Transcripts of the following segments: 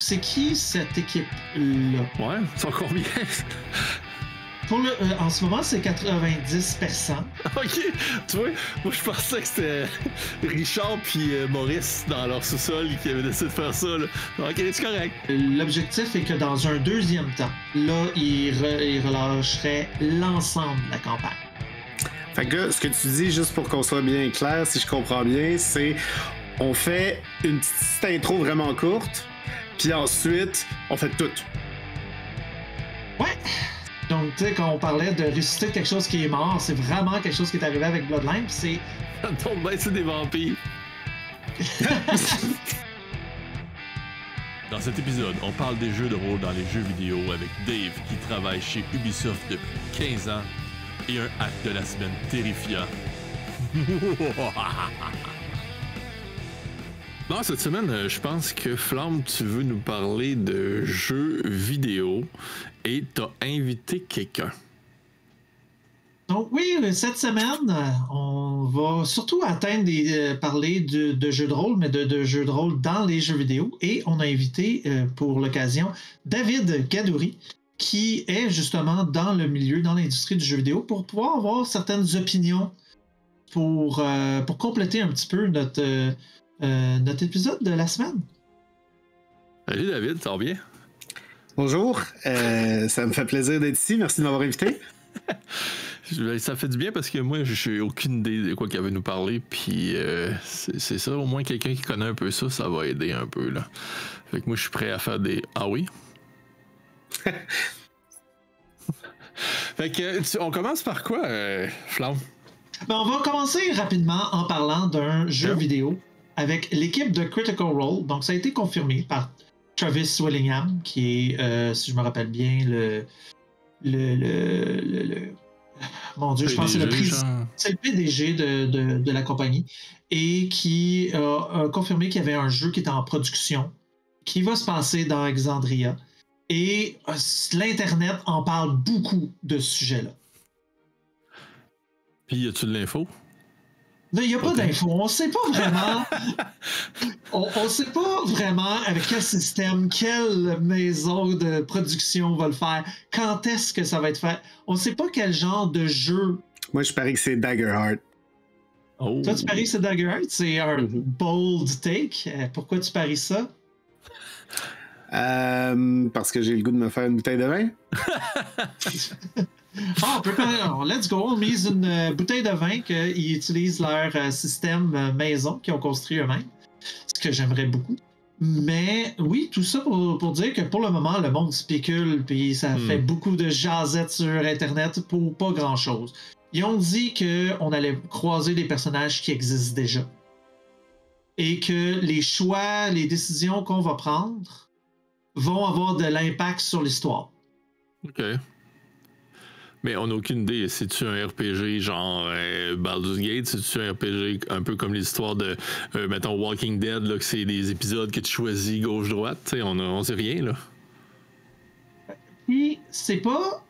C'est qui cette équipe-là? Ouais, ils sont combien? En ce moment, c'est 90%. Ok, tu vois, moi je pensais que c'était Richard puis Maurice dans leur sous-sol qui avaient décidé de faire ça. Là. Ok, c'est correct. L'objectif est que dans un deuxième temps, là, ils relâcheraient l'ensemble de la campagne. Fait que là, ce que tu dis, juste pour qu'on soit bien clair, si je comprends bien, c'est on fait une petite intro vraiment courte, puis ensuite, on fait tout. Ouais! Donc, tu sais, quand on parlait de ressusciter quelque chose qui est mort, c'est vraiment quelque chose qui est arrivé avec Bloodline, puis c'est... Ça tombe bien, c'est des vampires. Dans cet épisode, on parle des jeux de rôle dans les jeux vidéo avec Dave qui travaille chez Ubisoft depuis 15 ans et un hack de la semaine terrifiant. Bon, cette semaine, je pense que Flamme, tu veux nous parler de jeux vidéo et t'as invité quelqu'un. Donc oui, cette semaine, on va surtout parler de jeux de rôle, mais de jeux de rôle dans les jeux vidéo. Et on a invité pour l'occasion David Gadouri, qui est justement dans le milieu, dans l'industrie du jeu vidéo, pour pouvoir avoir certaines opinions pour compléter un petit peu notre épisode de la semaine. Salut David, ça va bien? Bonjour, ça me fait plaisir d'être ici. Merci de m'avoir invité. Ça fait du bien parce que moi, je n'ai aucune idée de quoi qu'il avait nous parler. Puis c'est ça, au moins quelqu'un qui connaît un peu ça, ça va aider un peu. Là. Fait que moi, je suis prêt à faire des. Ah oui? Fait que on commence par quoi, Flamme? Ben, on va commencer rapidement en parlant d'un jeu vidéo avec l'équipe de Critical Role. Donc, ça a été confirmé par Travis Willingham, qui est, si je me rappelle bien, mon Dieu, je pense que c'est le PDG de la compagnie, et qui a confirmé qu'il y avait un jeu qui était en production, qui va se passer dans Exandria. Et l'Internet en parle beaucoup de ce sujet-là. Puis, y a-tu de l'info? Non, il n'y a pas d'info. On ne sait pas vraiment. on sait pas vraiment avec quel système, quelle maison de production va le faire, quand est-ce que ça va être fait. On ne sait pas quel genre de jeu. Moi, je parie que c'est Daggerheart. Oh. Toi, tu paries que c'est Daggerheart? C'est un bold take. Pourquoi tu paries ça? Parce que j'ai le goût de me faire une bouteille de vin. On peut pas. Let's go. On mise une bouteille de vin qu'ils utilisent leur système maison qu'ils ont construit eux-mêmes. Ce que j'aimerais beaucoup. Mais oui, tout ça pour dire que pour le moment, le monde spécule, puis ça fait beaucoup de jasettes sur Internet pour pas grand-chose. Ils ont dit qu'on allait croiser des personnages qui existent déjà. Et que les choix, les décisions qu'on va prendre vont avoir de l'impact sur l'histoire. OK. Mais on n'a aucune idée. C'est-tu un RPG genre Baldur's Gate? C'est-tu un RPG un peu comme l'histoire de, mettons, Walking Dead, là, que c'est des épisodes que tu choisis gauche-droite? On sait rien, là. Puis, c'est pas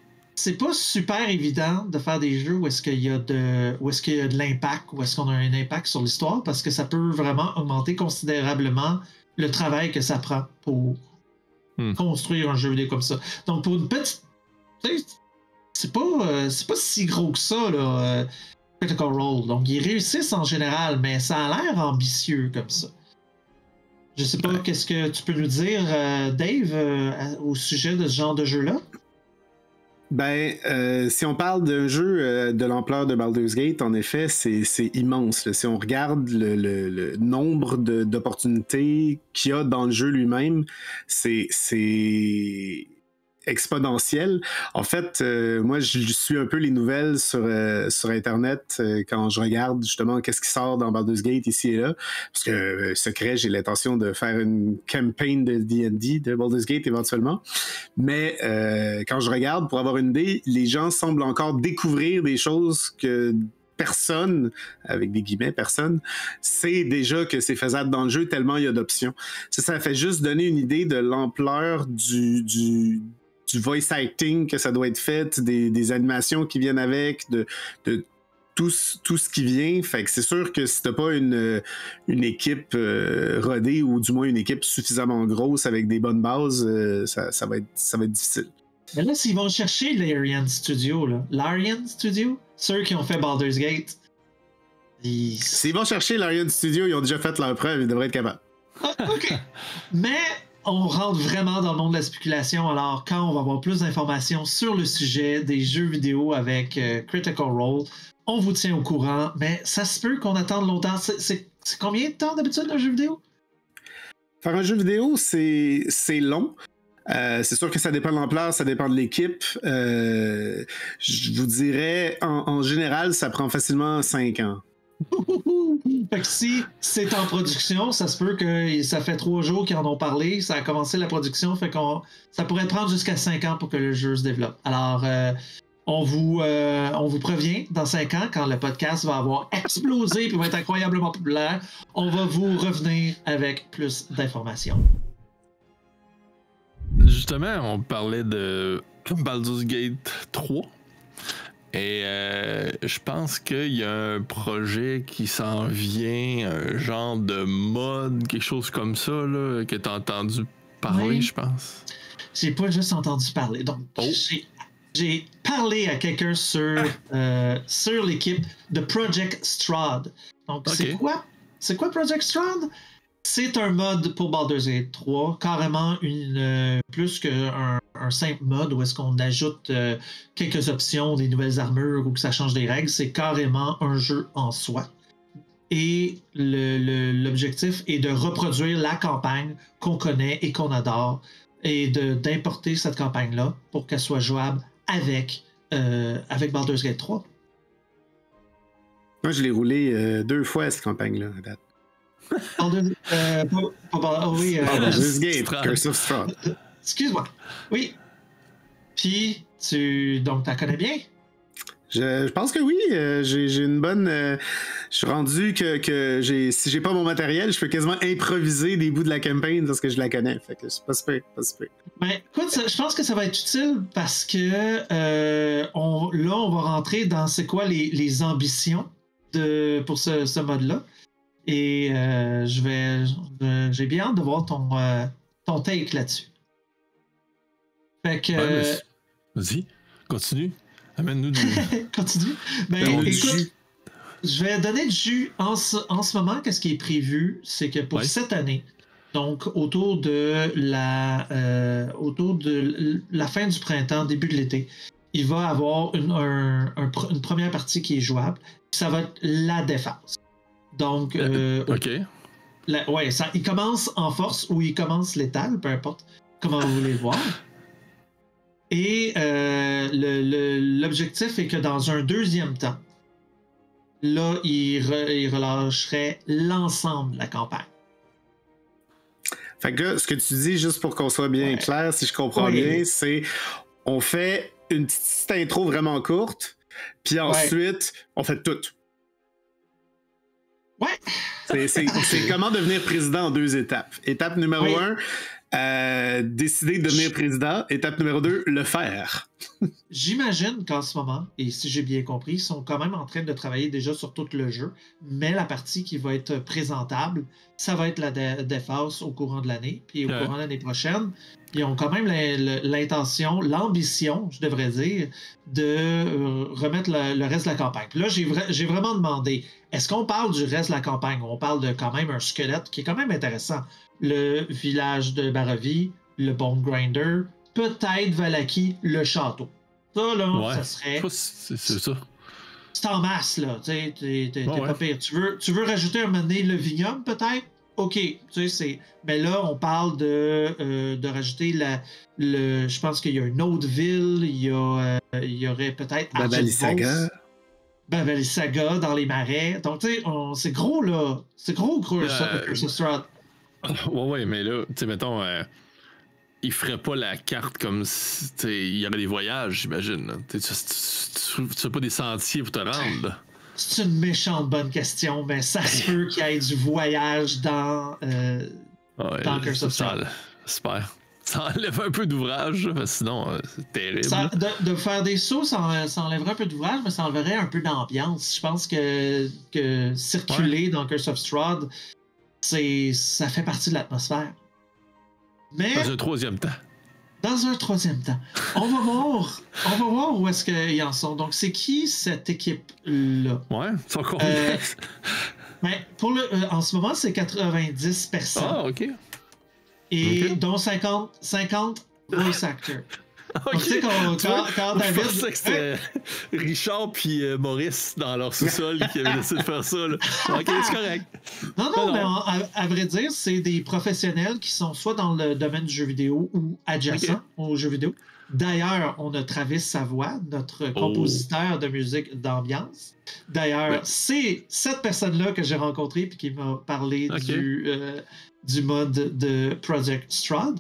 super évident de faire des jeux où est-ce qu'il y a de l'impact, où est-ce qu'on a un impact sur l'histoire, parce que ça peut vraiment augmenter considérablement le travail que ça prend pour construire un jeu vidéo comme ça. Donc, pour une petite... C'est pas si gros que ça, là, Critical Role. Donc, ils réussissent en général, mais ça a l'air ambitieux comme ça. Je sais pas, qu'est-ce que tu peux nous dire, Dave, au sujet de ce genre de jeu-là? Ben, si on parle d'un jeu de l'ampleur de Baldur's Gate, en effet, c'est immense. Là. Si on regarde le nombre d'opportunités qu'il y a dans le jeu lui-même, c'est exponentielle. En fait, moi, je suis un peu les nouvelles sur Internet quand je regarde justement qu'est-ce qui sort dans Baldur's Gate ici et là. Parce que, secret, j'ai l'intention de faire une campagne de D&D, de Baldur's Gate éventuellement. Mais quand je regarde, pour avoir une idée, les gens semblent encore découvrir des choses que personne, avec des guillemets, personne, sait déjà que c'est faisable dans le jeu tellement il y a d'options. Ça fait juste donner une idée de l'ampleur du voice acting que ça doit être fait, des animations qui viennent avec, de tout ce qui vient. Fait que c'est sûr que si t'as pas une équipe rodée ou du moins une équipe suffisamment grosse avec des bonnes bases, ça va être difficile. Mais là, s'ils vont chercher l'Arian Studio, l'Arian Studio, ceux qui ont fait Baldur's Gate, s'ils vont chercher l'Arian Studio, ils ont déjà fait leur preuve, ils devraient être capables. OK. Mais on rentre vraiment dans le monde de la spéculation. Alors, quand on va avoir plus d'informations sur le sujet des jeux vidéo avec Critical Role, on vous tient au courant. Mais ça se peut qu'on attende longtemps. C'est combien de temps d'habitude un jeu vidéo? Faire un jeu vidéo, c'est long. C'est sûr que ça dépend de l'ampleur, ça dépend de l'équipe. Je vous dirais, en général, ça prend facilement 5 ans. Fait que si c'est en production, ça se peut que ça fait 3 jours qu'ils en ont parlé, ça a commencé la production, fait qu'on ça pourrait prendre jusqu'à 5 ans pour que le jeu se développe. Alors, on vous prévient, dans 5 ans, quand le podcast va avoir explosé et va être incroyablement populaire, on va vous revenir avec plus d'informations. Justement, on parlait de Baldur's Gate 3. Et je pense qu'il y a un projet qui s'en vient, un genre de mode, quelque chose comme ça, là, que tu as entendu parler, je pense. J'ai pas juste entendu parler. Donc, j'ai parlé à quelqu'un sur l'équipe de Project Strahd. Donc, c'est quoi Project Strahd? C'est un mode pour Baldur's Gate 3, carrément plus qu'un simple mode où est-ce qu'on ajoute quelques options, des nouvelles armures ou que ça change des règles. C'est carrément un jeu en soi. Et l'objectif est de reproduire la campagne qu'on connaît et qu'on adore et d'importer cette campagne-là pour qu'elle soit jouable avec Baldur's Gate 3. Moi, je l'ai roulé 2 fois cette campagne-là à date. Baldur's Gate, Curse of Strahd. Excuse-moi. Oui. Puis, donc, tu la connais bien? Je pense que oui. J'ai une bonne. Je suis rendu que si j'ai pas mon matériel, je peux quasiment improviser des bouts de la campagne parce que je la connais. Fait que c'est pas super. Ben, écoute, je pense que ça va être utile parce que on va rentrer dans c'est quoi les ambitions pour ce mode-là. Et j'ai bien hâte de voir ton take là-dessus. Fait que. Vas-y, continue. Amène-nous du. Continue. Ben, écoute, je vais donner du jus en ce moment. Qu'est-ce qui est prévu? C'est que pour cette année, donc autour de la fin du printemps, début de l'été, il va y avoir une première partie qui est jouable. Ça va être la défense. Donc, OK. Il commence en force ou il commence létal, peu importe comment vous voulez le voir. Et l'objectif est que dans un deuxième temps, là, il relâcherait l'ensemble de la campagne. Fait que là, ce que tu dis, juste pour qu'on soit bien clair, si je comprends bien, c'est on fait une petite intro vraiment courte, puis ensuite, on fait tout. Ouais. C'est comment devenir président en 2 étapes. Étape numéro 1, décider de devenir président. Étape numéro 2, le faire. J'imagine qu'en ce moment, et si j'ai bien compris, ils sont quand même en train de travailler déjà sur tout le jeu, mais la partie qui va être présentable, ça va être la défense au courant de l'année, puis au courant de l'année prochaine. Ils ont quand même l'intention, l'ambition, je devrais dire, de remettre le reste de la campagne. Puis là, j'ai vraiment demandé, est-ce qu'on parle du reste de la campagne? On parle de quand même un squelette qui est quand même intéressant. Le village de Barovie, le Bone Grinder, peut-être Vallaki, le château. Ça, là, ça serait... C'est ça. C'est en masse, là. T'es pas pire. Tu veux rajouter un moment donné le vignoble, peut-être? OK, tu sais, c'est... Mais là, on parle de rajouter je pense qu'il y a une autre ville, il y aurait peut-être... Bavalisaga. Bavalisaga dans les marais. Donc, tu sais, c'est gros, là. C'est gros, Curse of Strahd. Ouais, mais là, tu sais, mettons... il ferait pas la carte comme si... Il y aurait des voyages, j'imagine. Tu fais pas des sentiers pour te rendre, là. C'est une méchante bonne question, mais ça se peut qu'il y ait du voyage dans Curse of Strahd. Super. Ça enlève un peu d'ouvrage, parce que sinon, c'est terrible. De faire des sauts, ça enlèverait un peu d'ouvrage, mais ça enlèverait un peu d'ambiance. Je pense que circuler dans Curse of Strahd, ça fait partie de l'atmosphère. Mais dans un troisième temps. Dans un troisième temps. On va voir où est-ce qu'ils en sont. Donc, c'est qui cette équipe-là? Ouais, ils sont combien? Ben, en ce moment, c'est 90 personnes. Ah, OK. Et dont 50 voice actors. Okay. Donc, tu sais, quand David. Je pensais que c'était Richard puis Maurice dans leur sous-sol qui avaient décidé de faire ça. Là. OK, c'est correct. Non, mais à vrai dire, c'est des professionnels qui sont soit dans le domaine du jeu vidéo ou adjacents au jeu vidéo. D'ailleurs, on a Travis Savoie, notre compositeur de musique d'ambiance. D'ailleurs, c'est cette personne-là que j'ai rencontrée et qui m'a parlé du mode de Project Strahd.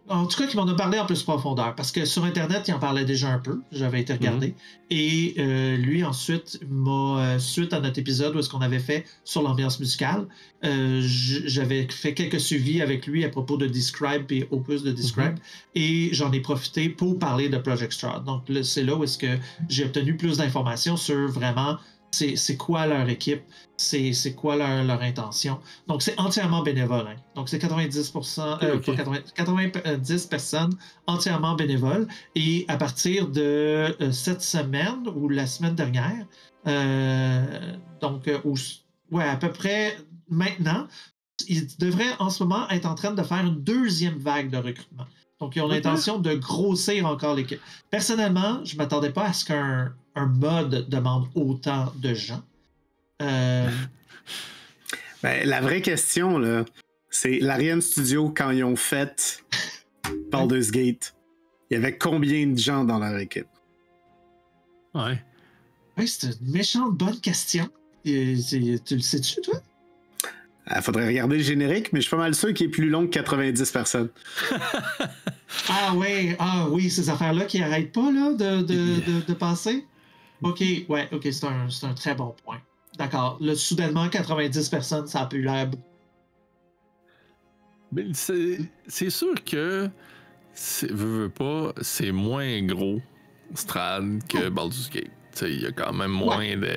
En tout cas, qui m'en a parlé en plus profondeur, parce que sur Internet, il en parlait déjà un peu, j'avais été regarder, et lui ensuite suite à notre épisode où est-ce qu'on avait fait sur l'ambiance musicale, j'avais fait quelques suivis avec lui à propos de Describe et Opus de Describe, et j'en ai profité pour parler de Project Strahd. Donc c'est là où est-ce que j'ai obtenu plus d'informations sur vraiment c'est quoi leur équipe, c'est quoi leur intention. Donc, c'est entièrement bénévole. Hein. Donc, c'est 90 personnes entièrement bénévoles. Et à partir de cette semaine ou la semaine dernière, à peu près maintenant, ils devraient en ce moment être en train de faire une deuxième vague de recrutement. Donc, ils ont l'intention de grossir encore l'équipe. Personnellement, je ne m'attendais pas à ce qu'un mode demande autant de gens. Ben, la vraie question, là, c'est l'Ariane Studio, quand ils ont fait Baldur's Gate, il y avait combien de gens dans leur équipe? Ouais. Oui, c'est une méchante bonne question. Tu le sais-tu, toi? Il faudrait regarder le générique, mais je suis pas mal sûr qu'il est plus long que 90 personnes. oui, ces affaires-là qui n'arrêtent pas là, de passer. OK, c'est un très bon point. D'accord. Là, soudainement, 90 personnes, ça a pu l'air. Mais c'est sûr que, veux pas, c'est moins gros, Strahd, que Baldur's Gate. Il y a quand même moins de...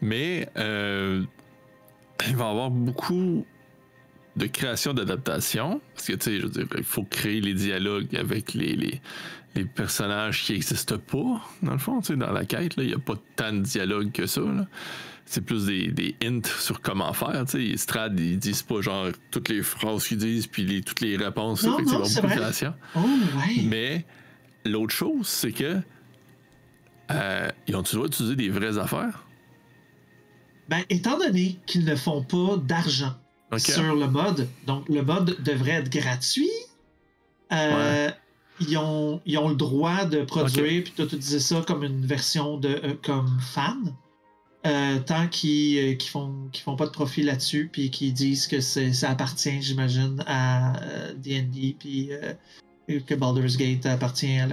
Mais... il va y avoir beaucoup de création d'adaptation. Parce que, tu sais, je veux dire, il faut créer les dialogues avec les personnages qui n'existent pas, dans le fond, tu sais, dans la quête. Il n'y a pas tant de dialogue que ça. Là. C'est plus des hints sur comment faire. Tu sais, Strahd, ils disent pas genre toutes les phrases qu'ils disent puis toutes les réponses. Non, effectivement, c'est beaucoup vrai. de création. Mais l'autre chose, c'est que ils ont toujours utilisé des vraies affaires. Ben, étant donné qu'ils ne font pas d'argent sur le mode, donc le mode devrait être gratuit, ils ont le droit de produire puis d'utiliser ça comme une version comme fan, tant qu'ils font pas de profit là-dessus puis qu'ils disent que ça appartient, j'imagine, à D&D puis que Baldur's Gate appartient à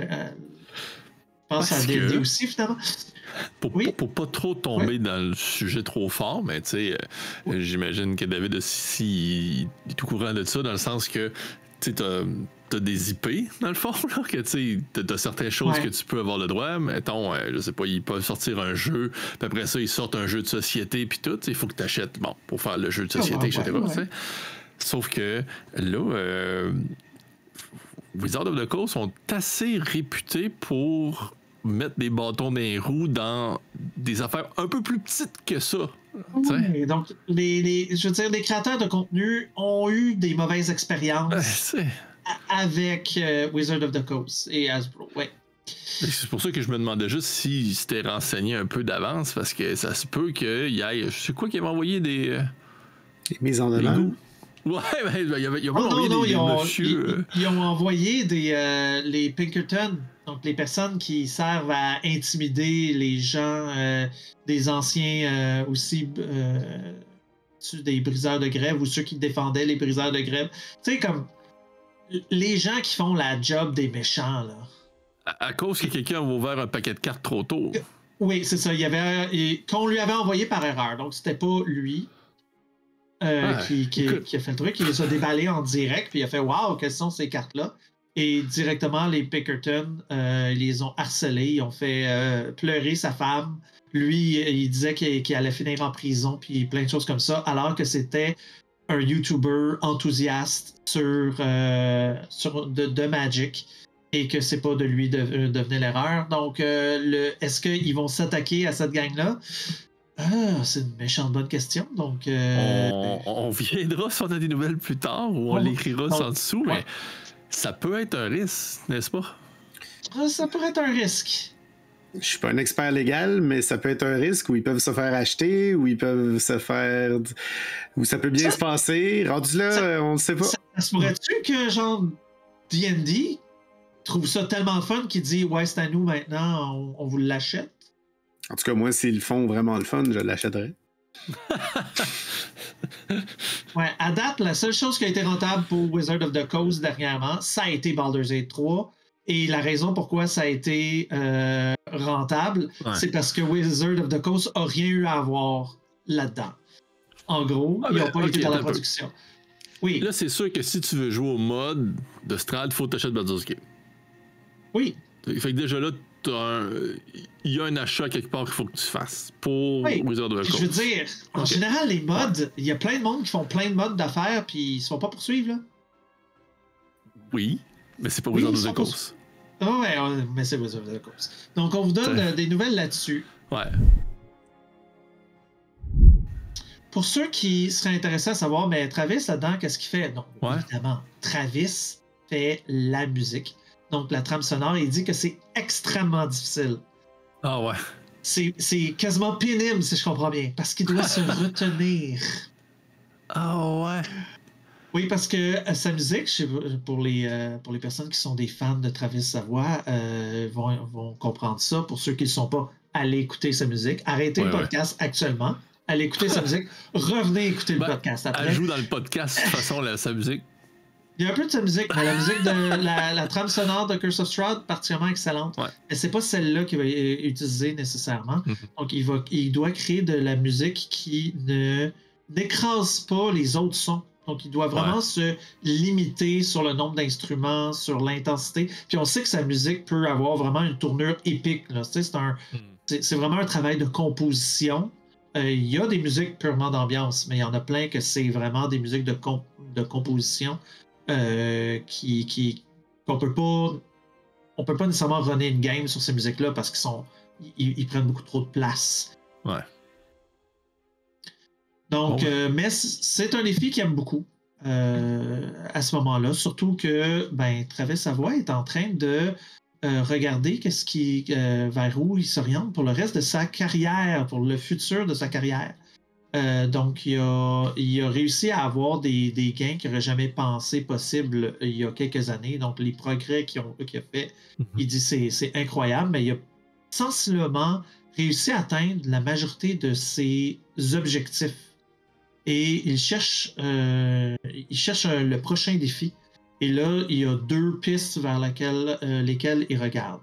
je pense à D&D aussi, finalement. Pour pas trop tomber dans le sujet trop fort, mais tu sais, j'imagine que David aussi, il est au courant de ça, dans le sens que tu sais, t'as des IP, dans le fond, là, que tu sais, t'as certaines choses que tu peux avoir le droit. Mettons, je sais pas, ils peuvent sortir un jeu, puis après ça, ils sortent un jeu de société, puis tout. Il faut que t'achètes, pour faire le jeu de société, etc. Sauf que là, Wizards of the Coast sont assez réputés pour mettre des bâtons dans les roues dans des affaires un peu plus petites que ça. Oui, donc, je veux dire, les créateurs de contenu ont eu des mauvaises expériences avec Wizards of the Coast et Hasbro. C'est pour ça que je me demandais juste s'ils s'étaient renseignés un peu d'avance, parce que ça se peut qu'il y ait... Je sais quoi qu'ils m'ont envoyé des mises en demeure. Ouais, ils ont envoyé ils ont envoyé les Pinkerton, donc les personnes qui servent à intimider les gens, des anciens aussi des briseurs de grève ou ceux qui défendaient les briseurs de grève. Tu sais, comme les gens qui font la job des méchants, là. À cause que quelqu'un a ouvert un paquet de cartes trop tôt. Oui, c'est ça. Qu'on lui avait envoyé par erreur, donc c'était pas lui. qui a fait le truc. Il les a déballés en direct, puis il a fait « Wow, quelles sont ces cartes-là? » Et directement, les Pinkerton, ils les ont harcelés, ils ont fait pleurer sa femme. Lui, il disait qu'il allait finir en prison, puis plein de choses comme ça, alors que c'était un YouTuber enthousiaste de Magic et que c'est pas de lui devenait l'erreur. Donc, est-ce qu'ils vont s'attaquer à cette gang-là? C'est une méchante bonne question. Donc, on viendra sur des nouvelles plus tard ou on l'écrira en dessous, mais ça peut être un risque, n'est-ce pas? Ça pourrait être un risque. Je suis pas un expert légal, mais ça peut être un risque où ils peuvent se faire acheter, où ils peuvent se faire... où ça peut bien se passer. Rendu là, on ne sait pas. Ça se pourrait-tu que, genre, D&D trouve ça tellement fun qu'il dit « Ouais, c'est à nous maintenant, on vous l'achète? » En tout cas, moi, s'ils font vraiment le fun, je l'achèterais. Ouais, à date, la seule chose qui a été rentable pour Wizard of the Coast dernièrement, ça a été Baldur's Gate 3. Et la raison pourquoi ça a été rentable, c'est parce que Wizard of the Coast a rien eu à voir là-dedans. En gros, ils n'ont pas été dans la production. Oui. Là, c'est sûr que si tu veux jouer au mode de Strad, il faut t'acheter Baldur's Gate. Oui. Fait que déjà là, il y a un achat quelque part qu'il faut que tu fasses pour Wizard of the Coast. Je veux dire, en général, les mods, il y a plein de monde qui font plein de mods d'affaires puis ils se font pas poursuivre, là. Oui, mais c'est pas Wizard of the Coast. Ouais, mais c'est Wizard of the Coast. Donc, on vous donne des nouvelles là-dessus. Ouais. Pour ceux qui seraient intéressés à savoir, mais Travis, là-dedans, qu'est-ce qu'il fait? Non, évidemment, Travis fait la musique. Donc, la trame sonore, il dit que c'est extrêmement difficile. Ah ouais. C'est quasiment pénible, si je comprends bien, parce qu'il doit se retenir. Ah ouais. Oui, parce que sa musique, pour les personnes qui sont des fans de Travis Savoie, vont comprendre ça. Pour ceux qui ne le sont pas, allez écouter sa musique. Arrêtez le podcast actuellement. Allez écouter sa musique. Revenez écouter le podcast après. Elle joue dans le podcast, de toute façon, sa musique. Il y a un peu de sa musique, mais la musique de la trame sonore de Curse of Strahd, particulièrement excellente. Ouais. Mais c'est pas celle-là qu'il va utiliser nécessairement. Donc, il doit créer de la musique qui n'écrase pas les autres sons. Donc, il doit vraiment se limiter sur le nombre d'instruments, sur l'intensité. Puis on sait que sa musique peut avoir vraiment une tournure épique. Là. C'est vraiment un travail de composition. Il y a des musiques purement d'ambiance, mais il y en a plein que c'est vraiment des musiques de composition qu'on peut pas... On peut pas nécessairement runner une game sur ces musiques-là parce qu'ils prennent beaucoup trop de place. Ouais. Donc, mais c'est un défi qu'il aime beaucoup à ce moment-là. Surtout que Travis Savoie est en train de regarder vers où il s'oriente pour le reste de sa carrière, pour le futur de sa carrière. Donc, il a réussi à avoir des gains qu'il n'aurait jamais pensé possible il y a quelques années. Donc, les progrès qu'il a fait, il dit c'est incroyable, mais il a sensiblement réussi à atteindre la majorité de ses objectifs. Et il cherche le prochain défi. Et là, il y a 2 pistes vers lesquelles il regarde.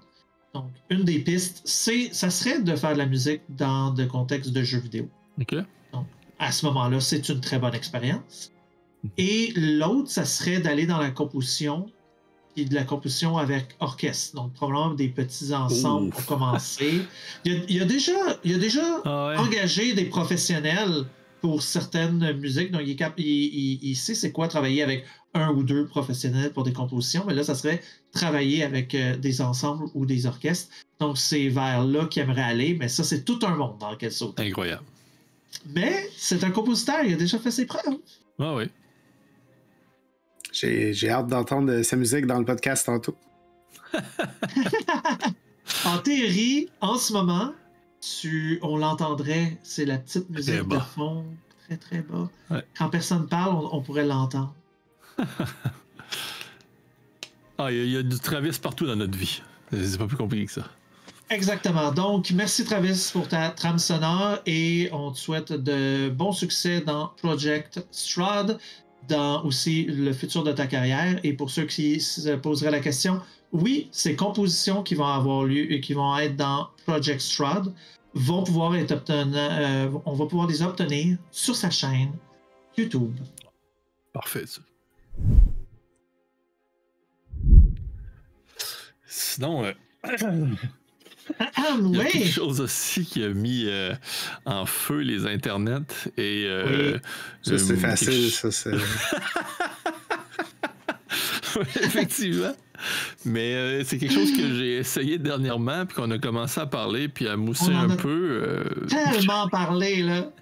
Donc, une des pistes, ça serait de faire de la musique dans des contextes de jeux vidéo. OK. Donc, à ce moment-là, c'est une très bonne expérience. Et l'autre, ça serait d'aller dans la composition, et de la composition avec orchestre. Donc, probablement des petits ensembles pour commencer. Il a déjà engagé des professionnels pour certaines musiques. Donc, il sait c'est quoi travailler avec 1 ou 2 professionnels pour des compositions, mais là, ça serait travailler avec des ensembles ou des orchestres. Donc, c'est vers là qu'il aimerait aller, mais ça, c'est tout un monde dans lequel sauter. Incroyable. Mais c'est un compositeur, il a déjà fait ses preuves. Ah oui. J'ai hâte d'entendre sa musique dans le podcast tantôt. En théorie, en ce moment, on l'entendrait, c'est la petite musique de fond, très très bas. Ouais. Quand personne parle, on pourrait l'entendre. Il y a du Travis partout dans notre vie. C'est pas plus compliqué que ça. Exactement. Donc, merci Travis pour ta trame sonore et on te souhaite de bons succès dans Project Strahd, dans aussi le futur de ta carrière. Et pour ceux qui se poseraient la question, oui, ces compositions qui vont avoir lieu et qui vont être dans Project Strahd vont pouvoir on va pouvoir les obtenir sur sa chaîne YouTube. Parfait, ça. Sinon, il y a quelque chose aussi qui a mis en feu les internets et ça c'est facile, ça c'est. Effectivement. Mais c'est quelque chose que j'ai essayé dernièrement, puis qu'on a commencé à parler, puis à mousser un peu. Tellement parlé, là.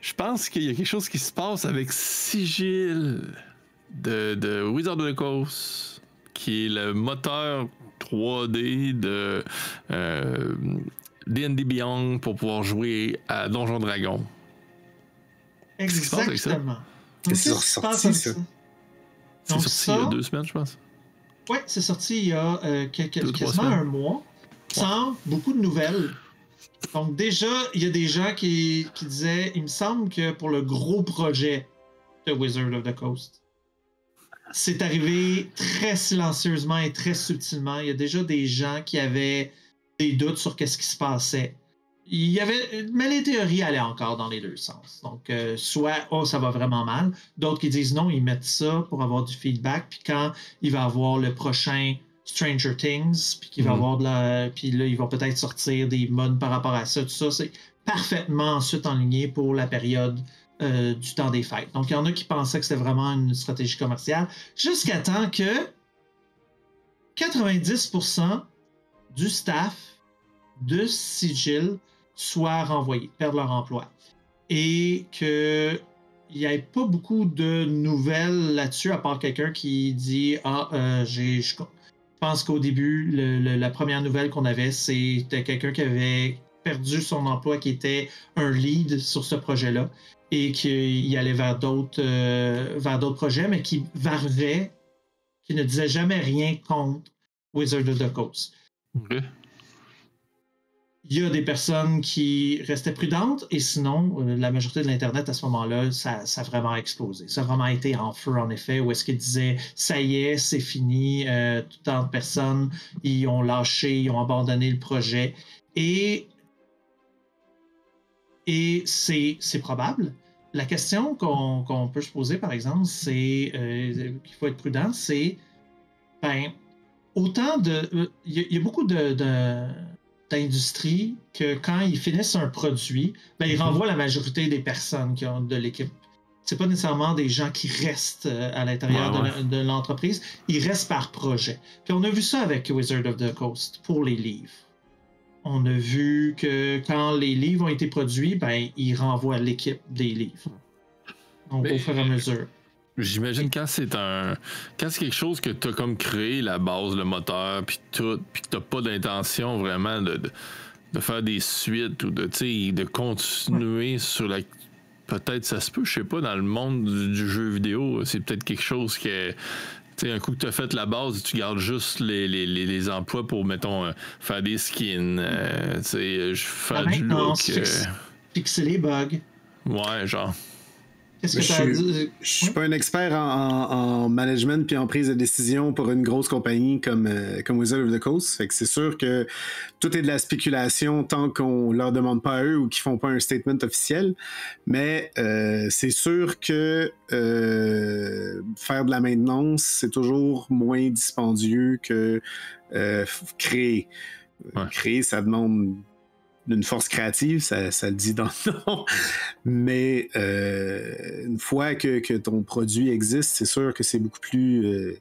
Je pense qu'il y a quelque chose qui se passe avec Sigil de Wizard of the Coast, qui est le moteur 3D de D&D Beyond pour pouvoir jouer à Donjon Dragon. Exactement. C'est ressorti, ça. C'est sorti il y a 2 semaines, je pense. Oui, c'est sorti il y a quasiment un mois, sans beaucoup de nouvelles. Donc déjà, il y a des gens qui disaient, il me semble que pour le gros projet de Wizard of the Coast, c'est arrivé très silencieusement et très subtilement. Il y a déjà des gens qui avaient des doutes sur qu'est-ce qui se passait. Mais les théories allaient encore dans les deux sens. Donc, soit, ça va vraiment mal. D'autres qui disent non, ils mettent ça pour avoir du feedback. Puis quand il va avoir le prochain Stranger Things, puis qu'il va avoir puis là, ils vont peut-être sortir des modes par rapport à ça. Tout ça, c'est parfaitement ensuite enligné pour la période du temps des fêtes. Donc, il y en a qui pensaient que c'était vraiment une stratégie commerciale, jusqu'à temps que 90% du staff de Sigil soit renvoyés, perdent leur emploi. Et qu'il n'y ait pas beaucoup de nouvelles là-dessus, à part quelqu'un qui dit « je pense qu'au début, la première nouvelle qu'on avait, c'était quelqu'un qui avait perdu son emploi, qui était un lead sur ce projet-là, et qu'il allait vers d'autres projets, mais qui variait, qui ne disait jamais rien contre Wizard of the Coast. » Okay. Il y a des personnes qui restaient prudentes et sinon, la majorité de l'Internet à ce moment-là, ça a vraiment explosé. Ça a vraiment été en feu, en effet, où est-ce qu'ils disaient « ça y est, c'est fini, tant de personnes, ils ont lâché, ils ont abandonné le projet. » Et c'est probable. La question qu'on peut se poser, par exemple, c'est qu'il faut être prudent, c'est autant de... Il y a beaucoup d'industrie que quand ils finissent un produit, ils renvoient la majorité des personnes qui ont de l'équipe. C'est pas nécessairement des gens qui restent à l'intérieur de l'entreprise, ils restent par projet. Puis on a vu ça avec Wizard of the Coast pour les livres. On a vu que quand les livres ont été produits, ils renvoient l'équipe des livres. Donc au fur et à mesure. J'imagine quand c'est quelque chose que tu as comme créé la base, le moteur, puis tout, puis que tu n'as pas d'intention vraiment de faire des suites ou de continuer sur la... Peut-être ça se peut, je sais pas, dans le monde du jeu vidéo, c'est peut-être quelque chose que... un coup que tu as fait la base, tu gardes juste les emplois pour, mettons, faire des skins, faire du look. Fixer les bugs. Ouais, genre... Je suis pas un expert en management puis en prise de décision pour une grosse compagnie comme Wizard of the Coast. Fait que c'est sûr que tout est de la spéculation tant qu'on leur demande pas à eux ou qu'ils font pas un statement officiel. Mais c'est sûr que faire de la maintenance, c'est toujours moins dispendieux que créer. Ouais. Créer, ça demande d'une force créative, ça le dit dans le nom. Mais une fois que ton produit existe, c'est sûr que c'est beaucoup plus...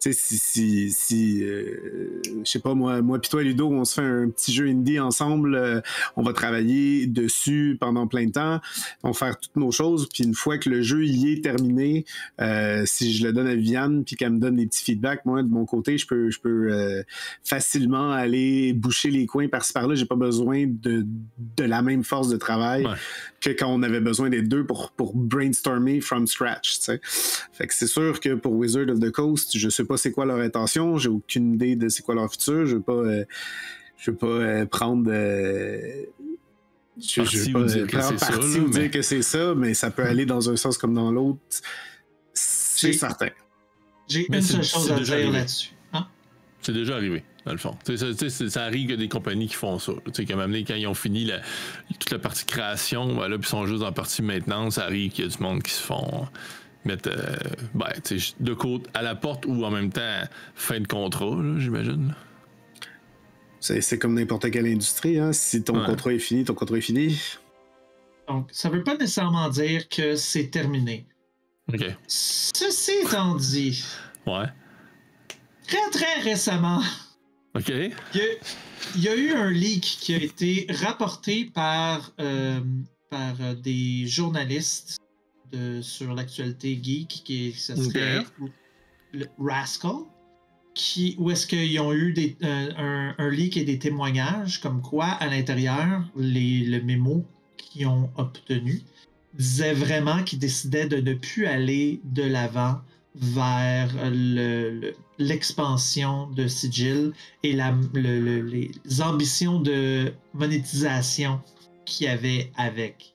tu sais, je sais pas, moi pis toi, Ludo, on se fait un petit jeu indie ensemble, on va travailler dessus pendant plein de temps, on va faire toutes nos choses, puis une fois que le jeu y est terminé, si je le donne à Viviane, puis qu'elle me donne des petits feedbacks, moi, de mon côté, je peux facilement aller boucher les coins par-ci par-là, j'ai pas besoin de la même force de travail que quand on avait besoin des deux pour brainstormer from scratch, tu sais. Fait que c'est sûr que pour Wizard of the Coast, je sais pas c'est quoi leur intention, j'ai aucune idée de c'est quoi leur futur, je veux pas prendre... je veux pas prendre parti ou dire que c'est ça, mais ça peut aller dans un sens comme dans l'autre. C'est certain. J'ai une seule chose à dire là-dessus. C'est déjà arrivé. dans le fond. Ça arrive qu'il y a des compagnies qui font ça. Quand ils ont fini toute la partie création, ben là, puis ils sont juste en partie maintenance, ça arrive qu'il y a du monde qui se font mettre de côté à la porte ou en même temps fin de contrat, là, j'imagine. C'est comme n'importe quelle industrie, hein. Si ton contrat est fini, ton contrat est fini. Donc, ça ne veut pas nécessairement dire que c'est terminé. OK. Ceci étant dit, très très récemment, OK. il y a eu un leak qui a été rapporté par des journalistes sur l'actualité geek, ça serait le Rascal, où est-ce qu'ils ont eu un leak et des témoignages comme quoi, à l'intérieur, le mémo qu'ils ont obtenu disait vraiment qu'ils décidaient de ne plus aller de l'avant vers l'expansion de Sigil et les ambitions de monétisation qu'il y avait avec.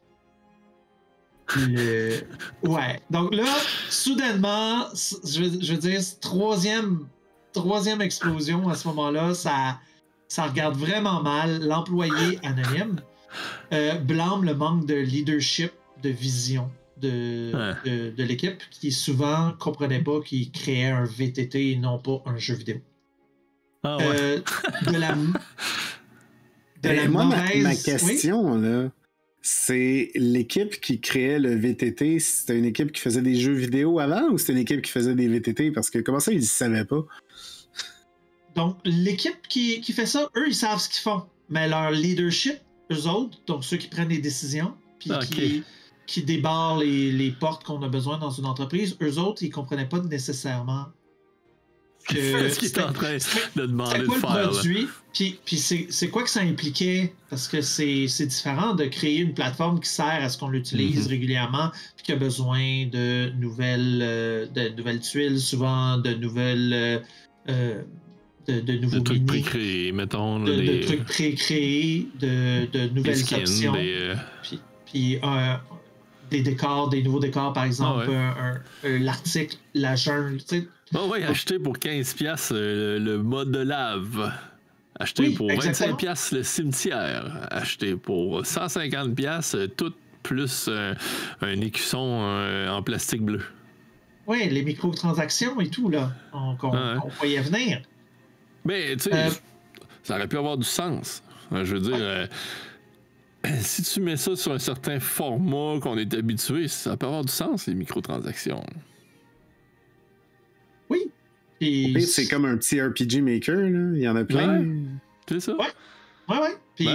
Ouais. Donc là, soudainement, je veux dire, troisième explosion à ce moment-là, ça regarde vraiment mal. L'employé anonyme blâme le manque de leadership, de vision de l'équipe, qui souvent comprenait pas qu'il créait un VTT et non pas un jeu vidéo. Ah ouais. Ma question, là, c'est l'équipe qui créait le VTT, c'était une équipe qui faisait des jeux vidéo avant ou c'était une équipe qui faisait des VTT? Parce que comment ça, ils ne savaient pas? Donc, l'équipe qui fait ça, eux, ils savent ce qu'ils font. Mais leur leadership, eux autres, donc ceux qui prennent des décisions, puis qui débarrent les portes qu'on a besoin dans une entreprise, eux autres, ils comprenaient pas nécessairement ce qu'ils étaient en train de demander de faire. Puis c'est quoi que ça impliquait? Parce que c'est différent de créer une plateforme qui sert à ce qu'on l'utilise régulièrement, puis qui a besoin de nouvelles tuiles, souvent de nouvelles... de nouveaux trucs pré-créés, mettons. De trucs pré-créés, de nouvelles options. Puis des décors, des nouveaux décors, par exemple, l'article, la jungle, tu sais. Acheter pour 15$ le mode de lave. Acheter pour 25$ le cimetière. Acheter pour 150$ tout plus un écusson en plastique bleu. Oui, les microtransactions et tout, là, qu'on voyait venir. Mais, tu sais, ça aurait pu avoir du sens. Je veux dire, si tu mets ça sur un certain format qu'on est habitué, ça peut avoir du sens, les microtransactions. Oui. Et c'est comme un petit RPG Maker, là. Il y en a plein. Ouais, c'est ça. Ouais. Puis,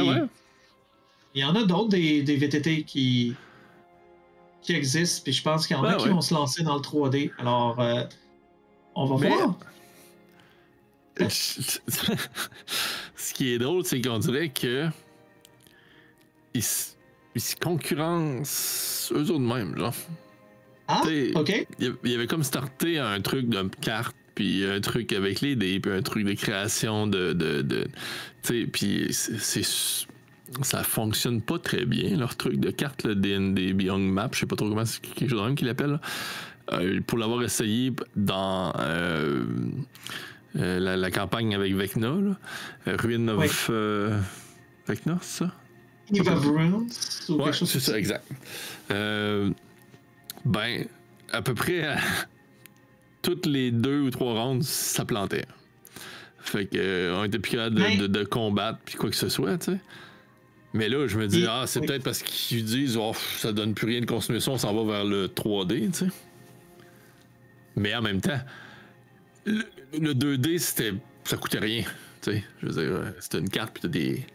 il y en a d'autres, des VTT qui existent, puis je pense qu'il y en a qui vont se lancer dans le 3D. Alors, on va voir. Ce qui est drôle, c'est qu'on dirait que ils se concurrencent eux autres mêmes, genre. Ah, OK. Il y avait comme starté un truc de carte, puis un truc avec les dés, puis un truc de création de tu sais, puis ça fonctionne pas très bien, leur truc de carte, le D&D Beyond Map, je sais pas trop comment c'est quelque chose de même qu'ils l'appellent. Pour l'avoir essayé dans... la campagne avec Vecna, là. Ruin of Vecna, c'est ça? Eve of Runes ou quelque chose. C'est ça, exact. À peu près toutes les 2 ou 3 rounds, ça plantait. Fait que on était plus capable de combattre puis quoi que ce soit, tu sais. Mais là, je me dis, c'est peut-être parce qu'ils disent, ça donne plus rien de continuer ça, on s'en va vers le 3D, tu sais. Mais en même temps, le 2D, ça coûtait rien. Tu sais, je veux dire, c'était une carte, puis t'as des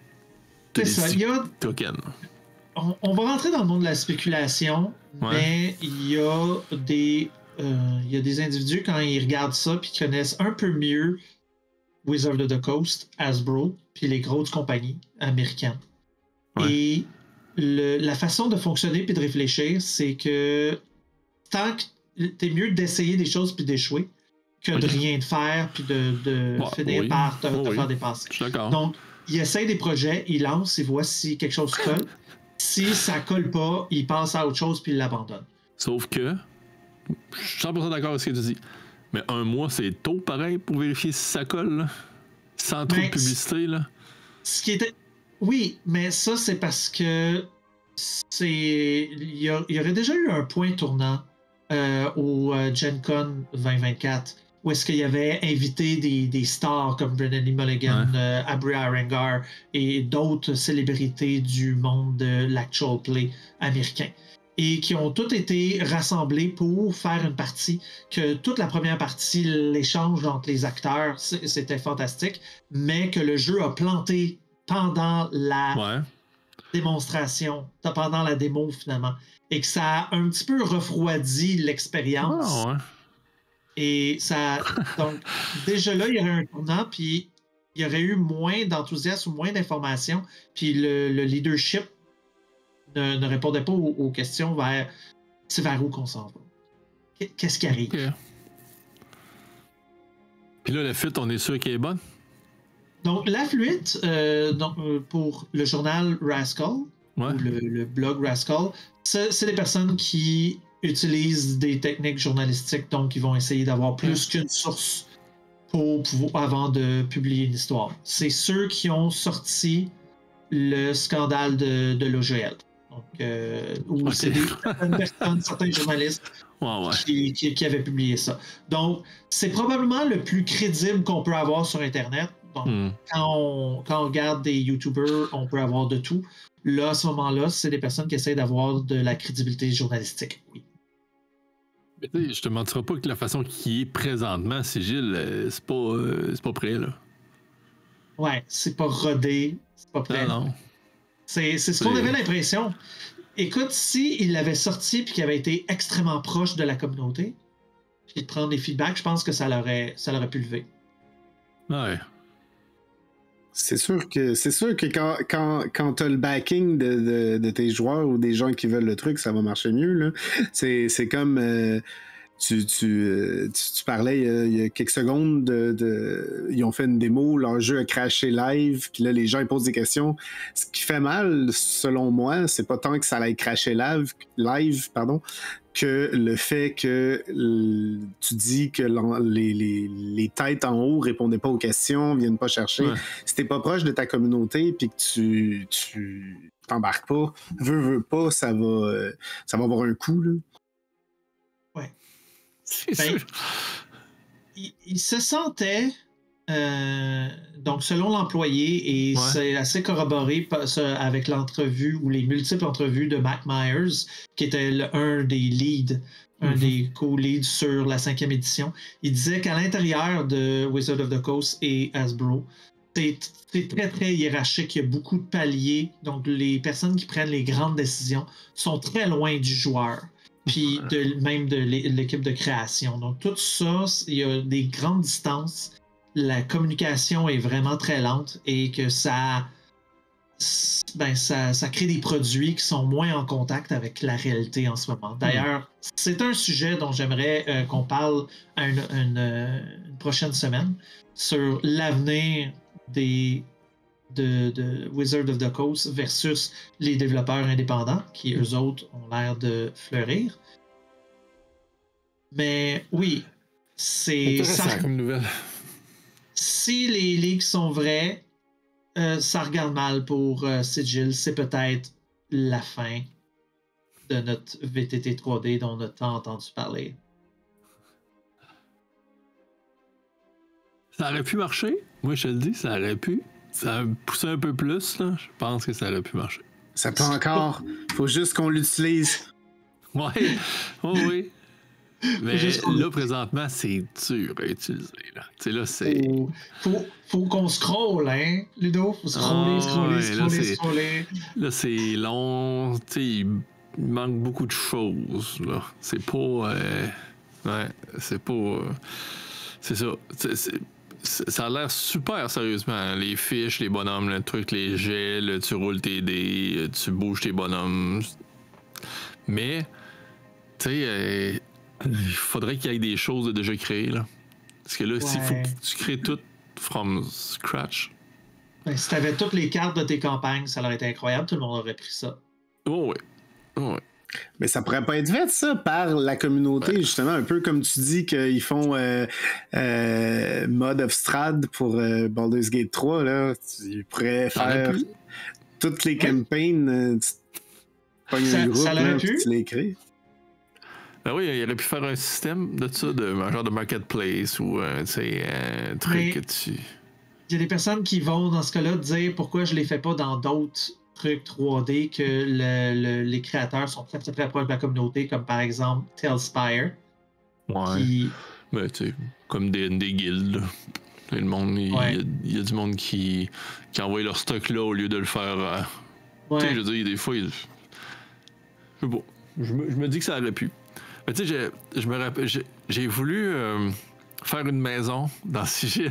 tokens. On va rentrer dans le monde de la spéculation, mais il y a des individus, quand ils regardent ça, puis qui connaissent un peu mieux Wizards of the Coast, Hasbro, puis les grosses compagnies américaines. Et la façon de fonctionner puis de réfléchir, c'est que tant que t'es mieux d'essayer des choses puis d'échouer que de rien de faire puis de finir par te faire dépasser. Donc, il essaye des projets, il lance, il voit si quelque chose colle. Si ça colle pas, il passe à autre chose puis il l'abandonne. Sauf que, je suis 100% d'accord avec ce que tu dis, mais un mois, c'est tôt pareil pour vérifier si ça colle, là. Sans trop de publicité, là. Ce qui était... Oui, mais ça, c'est parce que il y aurait déjà eu un point tournant au Gen Con 2024 où est-ce qu'il y avait invité des stars comme Brennan Lee Mulligan, Abri Arengar et d'autres célébrités du monde de l'actual play américain. Et qui ont tous été rassemblés pour faire une partie, que toute la première partie, l'échange entre les acteurs, c'était fantastique, mais que le jeu a planté pendant la démonstration, pendant la démo finalement, et que ça a un petit peu refroidi l'expérience. Et ça, donc, déjà là, il y aurait un tournant, puis il y aurait eu moins d'enthousiasme ou moins d'informations, puis le leadership ne répondait pas aux questions c'est vers où qu'on s'en va. Qu'est-ce qui arrive? Okay. Puis là, la fuite, on est sûr qu'elle est bonne? Donc, la fuite, pour le journal Rascal, ou le blog Rascal, c'est des personnes qui utilisent des techniques journalistiques, donc ils vont essayer d'avoir plus qu'une source avant de publier une histoire. C'est ceux qui ont sorti le scandale de l'OGL. Donc, c'est certaines personnes, certains journalistes qui avaient publié ça. Donc, c'est probablement le plus crédible qu'on peut avoir sur Internet. Donc, quand on regarde des YouTubers, on peut avoir de tout. Là, à ce moment-là, c'est des personnes qui essaient d'avoir de la crédibilité journalistique. Oui. Mais je te mentirai pas que la façon qui est présentement, Sigil, c'est pas prêt, là. Ouais, c'est pas rodé, c'est pas prêt. Non. C'est ce qu'on avait l'impression. Écoute, s'il l'avait sorti et qu'il avait été extrêmement proche de la communauté, puis de prendre des feedbacks, je pense que ça l'aurait pu lever. Ouais. C'est sûr que quand tu as le backing de tes joueurs ou des gens qui veulent le truc, ça va marcher mieux, là. C'est comme... Tu parlais il y a quelques secondes ils ont fait une démo, leur jeu a crashé live, puis là les gens ils posent des questions. Ce qui fait mal, selon moi, c'est pas tant que ça allait crasher live, que le fait que tu dis que les têtes en haut répondaient pas aux questions, viennent pas chercher. Si t'es pas proche de ta communauté puis que tu t'embarques pas, veux pas, ça va avoir un coût, là. Il se sentait, donc selon l'employé, et c'est assez corroboré avec l'entrevue ou les multiples entrevues de Matt Myers, qui était un des leads, un des co-leads sur la 5e édition. Il disait qu'à l'intérieur de Wizard of the Coast et Hasbro, c'est très, très hiérarchique. Il y a beaucoup de paliers. Donc, les personnes qui prennent les grandes décisions sont très loin du joueur. Puis même de l'équipe de création. Donc tout ça, il y a des grandes distances, la communication est vraiment très lente et que ça crée des produits qui sont moins en contact avec la réalité en ce moment. D'ailleurs, c'est un sujet dont j'aimerais qu'on parle une prochaine semaine sur l'avenir de Wizard of the Coast versus les développeurs indépendants qui, eux autres, ont l'air de fleurir. Mais oui, c'est intéressant comme nouvelle. Si les leaks sont vrais, ça regarde mal pour Sigil. C'est peut-être la fin de notre VTT 3D dont on a tant entendu parler. Ça aurait pu marcher. Moi, je te le dis, ça aurait pu. Ça a poussé un peu plus, là. Je pense que ça aurait pu marcher. Ça peut encore. Faut juste qu'on l'utilise. Ouais. Oui. Mais là, présentement, c'est dur à utiliser. Là, là c'est... Faut qu'on scrolle, hein, Ludo? Faut scroller. Là, c'est long. Il manque beaucoup de choses. Là. C'est pas... c'est pas... c'est ça. Ça a l'air super sérieusement. Hein? Les fiches, les bonhommes, le truc, les jets, tu roules tes dés, tu bouges tes bonhommes. Mais, tu sais, il faudrait qu'il y ait des choses de déjà créées, là. Parce que là, s'il faut que tu crées tout from scratch. Ben, si tu avais toutes les cartes de tes campagnes, ça aurait été incroyable. Tout le monde aurait pris ça. Oh, oui. Mais ça pourrait pas être fait, ça, par la communauté, justement, un peu comme tu dis qu'ils font Mod of Strad pour Baldur's Gate 3, là. Ils pourraient faire toutes les campagnes, tu pognes un groupe, là, puis tu les crées. Ben oui, il aurait pu faire un système de ça, un genre de marketplace ou un truc que tu... Il y a des personnes qui vont, dans ce cas-là, dire pourquoi je les fais pas dans d'autres trucs 3D que les créateurs sont très très proches de la communauté, comme par exemple Telspire. Ouais. Ben, tu sais, comme des guildes. Le monde, il y a du monde qui envoie leur stock là au lieu de le faire. Tu sais, je veux dire, des fois, je me dis que ça aurait pu. Mais tu sais, je me rappelle, j'ai voulu faire une maison dans Sigil.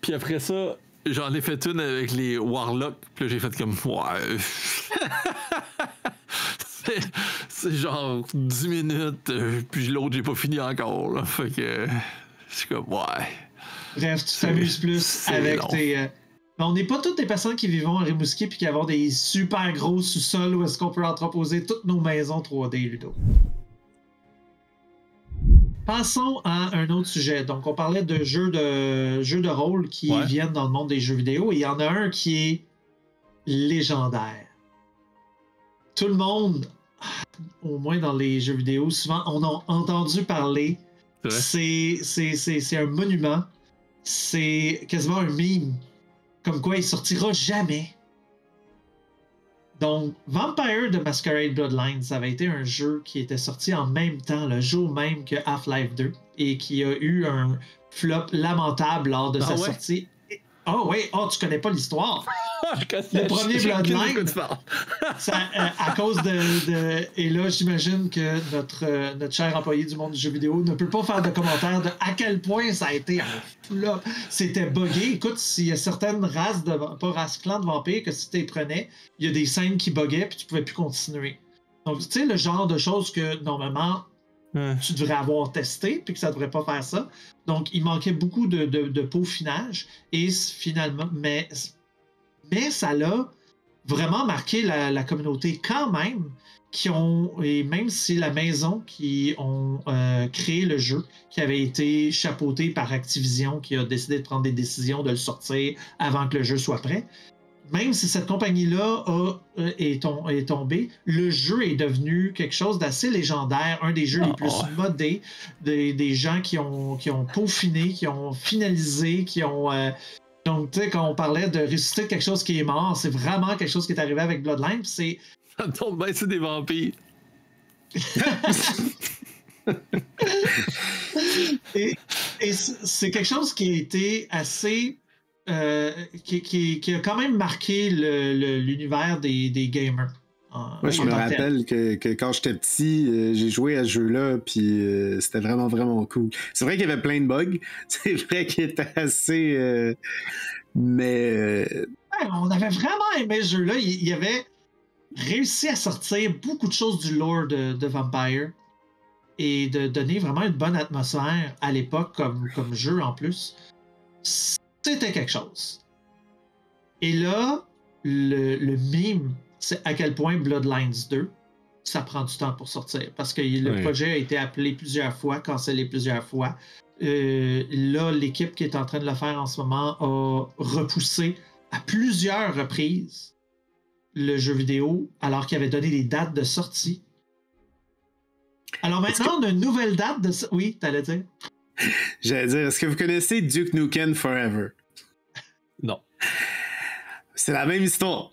Puis après ça, j'en ai fait une avec les Warlocks. Puis là, j'ai fait comme... Ouais. c'est genre 10 minutes. Puis l'autre, j'ai pas fini encore. Là. Fait que... Je suis comme... Ouais. Bref, tu t'amuses plus avec tes... Mais on n'est pas toutes des personnes qui vivent à Rimouski puis qui avons des super gros sous-sols où est-ce qu'on peut entreposer toutes nos maisons 3D, Ludo. Passons à un autre sujet. Donc, on parlait de jeux de rôle qui viennent dans le monde des jeux vidéo. Et il y en a un qui est légendaire. Tout le monde, au moins dans les jeux vidéo, souvent, on a entendu parler. C'est un monument. C'est quasiment un meme. Comme quoi, il sortira jamais. Donc, Vampire the Masquerade Bloodlines, ça avait été un jeu qui était sorti en même temps, le jour même que Half-Life 2, et qui a eu un flop lamentable lors de sa sortie. Tu connais pas l'histoire. Le premier Bloodline, à cause de... Et là, j'imagine que notre cher employé du monde du jeu vidéo ne peut pas faire de commentaires de à quel point ça a été un flop. C'était buggé. Écoute, s'il y a certaines races, clans de vampires, que si tu les prenais, il y a des scènes qui buggaient puis tu pouvais plus continuer. Donc, tu sais, le genre de choses que, normalement, tu devrais avoir testé puis que ça devrait pas faire ça. Donc, il manquait beaucoup de peaufinage. Et finalement... Mais ça l'a vraiment marqué la communauté quand même, et même si la maison qui ont créé le jeu, qui avait été chapeautée par Activision, qui a décidé de prendre des décisions de le sortir avant que le jeu soit prêt, même si cette compagnie-là est tombée, le jeu est devenu quelque chose d'assez légendaire, un des jeux les plus modés, des gens qui ont peaufiné, qui ont finalisé, qui ont... Donc, tu sais, quand on parlait de ressusciter quelque chose qui est mort, c'est vraiment quelque chose qui est arrivé avec Bloodline. C'est... Ça tombe bien, c'est des vampires. et c'est quelque chose qui a été assez... qui a quand même marqué l'univers des gamers. Moi, je me rappelle que quand j'étais petit, j'ai joué à ce jeu-là, puis c'était vraiment, vraiment cool. C'est vrai qu'il y avait plein de bugs. C'est vrai qu'il était assez... mais... on avait vraiment aimé ce jeu-là. Il avait réussi à sortir beaucoup de choses du lore de Vampire et de donner vraiment une bonne atmosphère à l'époque comme jeu en plus. C'était quelque chose. Et là, le mime, c'est à quel point Bloodlines 2, ça prend du temps pour sortir. Parce que le projet a été appelé plusieurs fois, cancellé plusieurs fois. Là, l'équipe qui est en train de le faire en ce moment a repoussé à plusieurs reprises le jeu vidéo, alors qu'il avait donné des dates de sortie. Alors maintenant, on a une nouvelle date de... Oui, t'allais dire? J'allais dire, est-ce que vous connaissez Duke Nukem Forever? Non. C'est la même histoire.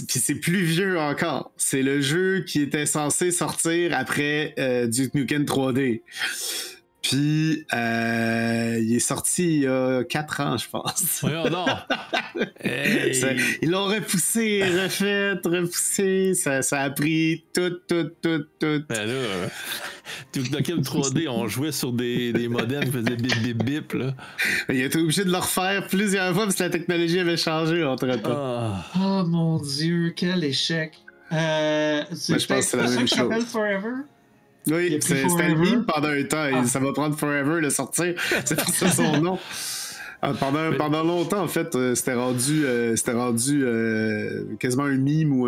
Puis c'est plus vieux encore. C'est le jeu qui était censé sortir après Duke Nukem 3D. Puis il est sorti il y a 4 ans, je pense. Voyons donc. Hey. Ils l'ont repoussé, repoussé. Ça a pris tout. Ben là, Duke Nukem 3D, on jouait sur des modems qui faisaient bip bip là. Il a été obligé de le refaire plusieurs fois parce que la technologie avait changé entre-temps. Oh mon Dieu, quel échec. Je pense que c'est la même chose. S'appelle Forever? Oui, c'était le meme pendant un temps. Ça va prendre Forever le sortir. C'est pour ça son nom. Pendant longtemps, en fait, c'était rendu quasiment un meme ou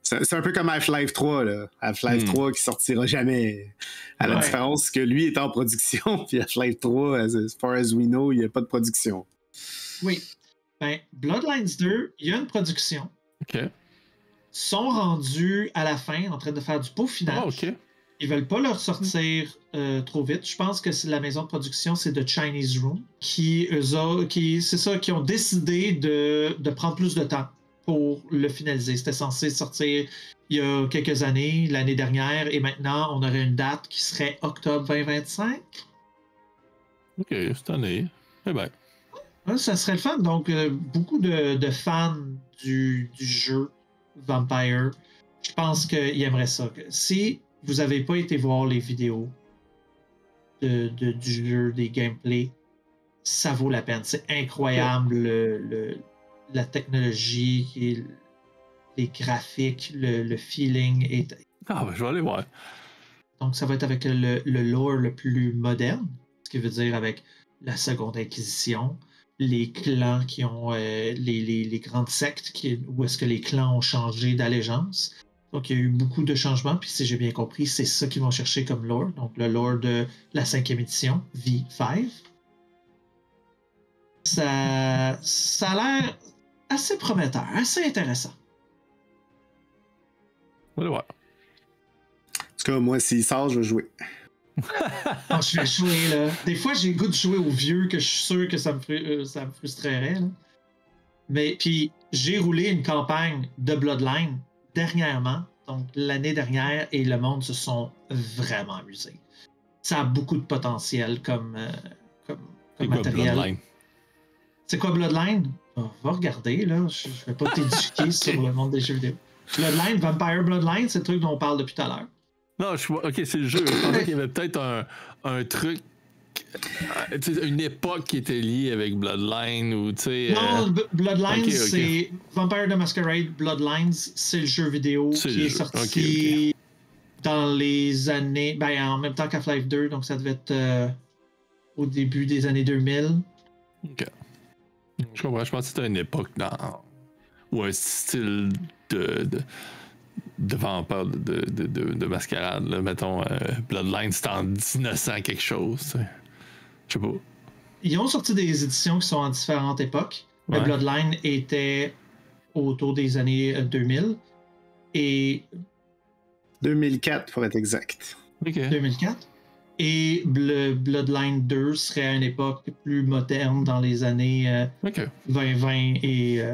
C'est un peu comme Half-Life 3, là. Half-Life 3 qui sortira jamais. À la différence que lui est en production, puis Half-Life 3, as far as we know, il n'y a pas de production. Oui. Ben, Bloodlines 2, il y a une production. OK. Sont rendus à la fin en train de faire du peaufinage. Ah, OK. Ils veulent pas leur sortir trop vite. Je pense que c'est la maison de production, c'est The Chinese Room, qui ont décidé de prendre plus de temps pour le finaliser. C'était censé sortir il y a quelques années, l'année dernière, et maintenant, on aurait une date qui serait octobre 2025. OK, cette année. Eh bien. Ouais, ça serait le fun. Donc, beaucoup de fans du jeu Vampire, je pense qu'ils aimeraient ça. Si vous n'avez pas été voir les vidéos du jeu, des gameplays, ça vaut la peine. C'est incroyable la technologie, les graphiques, le feeling. Ah, ben, je vais aller voir. Donc, ça va être avec le lore le plus moderne, ce qui veut dire avec la Seconde Inquisition, les clans qui ont les grandes sectes où est-ce que les clans ont changé d'allégeance. Donc, il y a eu beaucoup de changements, puis si j'ai bien compris, c'est ça qu'ils vont chercher comme lore. Donc, le lore de la 5e édition, V5. Ça a l'air assez prometteur, assez intéressant. On va aller voir. En tout cas, moi, s'il sort, je vais jouer. Oh, je vais jouer, là. Des fois, j'ai le goût de jouer au vieux, que je suis sûr que ça me frustrerait, là. Mais, puis, j'ai roulé une campagne de Bloodline dernièrement, donc l'année dernière, et le monde se sont vraiment amusés. Ça a beaucoup de potentiel comme matériel. Bloodline? C'est quoi Bloodline? Oh, va regarder, là. Je vais pas t'éduquer sur le monde des jeux vidéo. Bloodline, Vampire Bloodline, c'est le truc dont on parle depuis tout à l'heure. Non, ok, c'est le jeu. Je pensais qu'il y avait peut-être un truc, une époque qui était liée avec Bloodline ou tu sais. Non, Bloodlines, okay. c'est Vampire the Masquerade Bloodlines, c'est le jeu vidéo qui est sorti dans les années, ben en même temps qu'Half-Life 2, donc ça devait être au début des années 2000. Ok. Je comprends, je pense que c'était une époque ou un style de vampire, de mascarade, là. Mettons, Bloodline, c'était en 1900 quelque chose. Je sais pas. Ils ont sorti des éditions qui sont en différentes époques. Ouais. Mais Bloodline était autour des années 2000. Et 2004 pour être exact. Okay. 2004. Et Bloodline 2 serait à une époque plus moderne dans les années 2020 et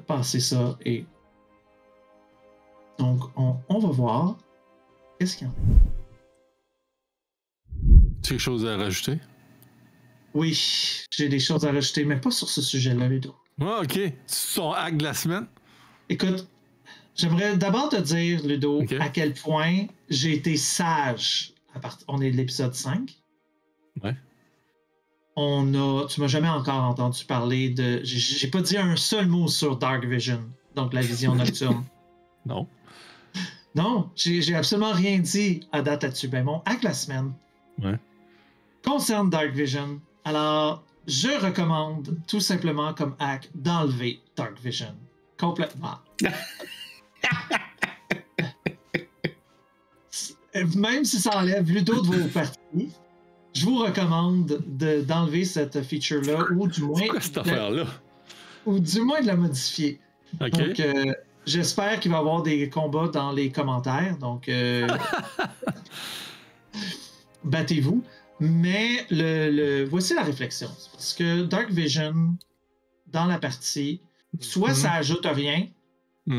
passer ça. Et donc, on va voir. Qu'est-ce qu'il y en a? Tu as quelque chose à rajouter? Oui, j'ai des choses à rajouter, mais pas sur ce sujet-là, Ludo. Ah, ok. Son hack de la semaine? Écoute, j'aimerais d'abord te dire, Ludo, à quel point j'ai été sage. On est de l'épisode 5. Ouais. Tu m'as jamais encore entendu parler de... J'ai pas dit un seul mot sur Dark Vision, donc la vision nocturne. Non. Non, j'ai absolument rien dit à date là-dessus. Ben, mon hack la semaine concerne Dark Vision. Alors, je recommande tout simplement comme hack d'enlever Dark Vision. Complètement. Même si ça enlève Ludo de vos parties, je vous recommande d'enlever cette feature-là ou du moins... C'est quoi cette affaire-là? Ou du moins de la modifier. Okay. Donc, j'espère qu'il va y avoir des combats dans les commentaires. Donc, battez-vous. Mais voici la réflexion. Parce que Dark Vision, dans la partie, soit ça ajoute rien,